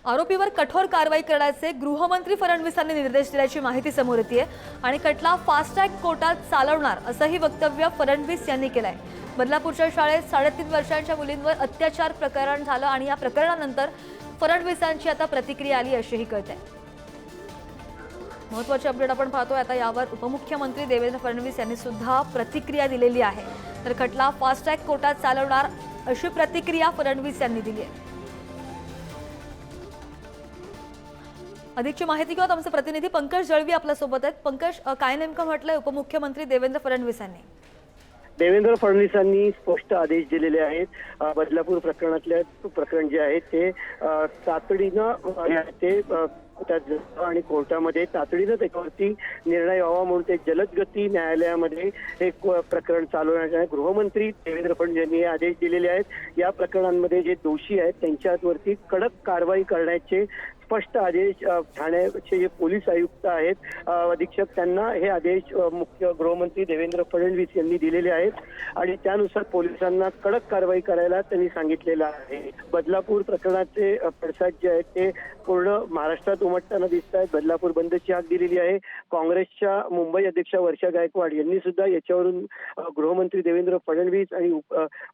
आरोपीवर कठोर कारवाई करण्याचे गृहमंत्री फडणवीसांनी निर्देश दिल्याची माहिती समोर येते आणि खटला फास्ट ट्रॅक कोर्टात चालवणार असंही वक्तव्य फडणवीस यांनी केलंय। बदलापूरच्या शाळेत 3.5 वर्षांच्या मुलींवर अत्याचार प्रकरण झालं आणि या प्रकरणानंतर फडणवीसांची आता प्रतिक्रिया आली अशीही कळते। महत्त्वाची अपडेट आपण पाहतोय आता यावर उपमुख्यमंत्री देवेंद्र फडणवीस यांनी सुद्धा प्रतिक्रिया दिलेली आहे। तर खटला फास्ट ट्रॅक कोर्टात चालवणार अशी प्रतिक्रिया फडणवीस यांनी दिली आहे। अधिकची माहिती घेऊन आमचे प्रतिनिधी पंकज जळवी आपल्या सोबत आहेत। पंकज, काय नेमकं म्हटलंय उपमुख्यमंत्री देवेंद्र फडणवीस यांनी? देवेंद्र फडणवीसांनी स्पष्ट आदेश दिलेले आहेत। बदलापूर प्रकरणातले प्रकरण जे आहे ते तातडीनं ते आणि कोर्टामध्ये तातडीनं त्याच्यावरती निर्णय व्हावा म्हणून ते जलद गती न्यायालयामध्ये हे प्रकरण चालवण्यात आहे। गृहमंत्री देवेंद्र फडणवीस यांनी हे आदेश दिलेले आहेत। या प्रकरणांमध्ये जे दोषी आहेत त्यांच्यावरती कडक कारवाई करण्याचे स्पष्ट आदेश ठाण्याचे जे पोलीस आयुक्त आहेत अधीक्षक त्यांना हे आदेश मुख्य गृहमंत्री देवेंद्र फडणवीस यांनी दिलेले आहेत आणि त्यानुसार पोलिसांना कडक कारवाई करायला त्यांनी सांगितलेलं आहे। बदलापूर प्रकरणाचे पडसाद जे आहेत ते पूर्ण महाराष्ट्रात उमटताना दिसत आहेत। बदलापूर बंदची हाक दिलेली आहे। काँग्रेसच्या मुंबई अध्यक्षा वर्षा गायकवाड यांनी सुद्धा याच्यावरून गृहमंत्री देवेंद्र फडणवीस आणि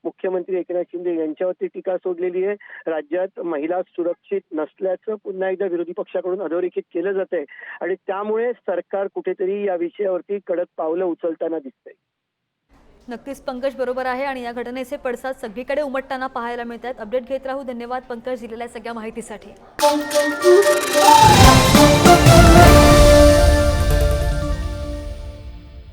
मुख्यमंत्री एकनाथ शिंदे यांच्यावरती टीका सोडलेली आहे। राज्यात महिला सुरक्षित नसल्याचं पुन्हा एकदा विरोधी पक्षाकडून अधोरेखित केलं जात आहे आणि त्यामुळे सरकार कुठेतरी या विषयावरती कडक पावलं उचलताना दिसतंय। नक्कीच पंकज बरोबर आहे आणि या घटनेचे पडसाद सगळीकडे उमटताना पाहायला मिळतात। अपडेट घेत राहू। धन्यवाद पंकज दिलेल्या सगळ्या माहितीसाठी।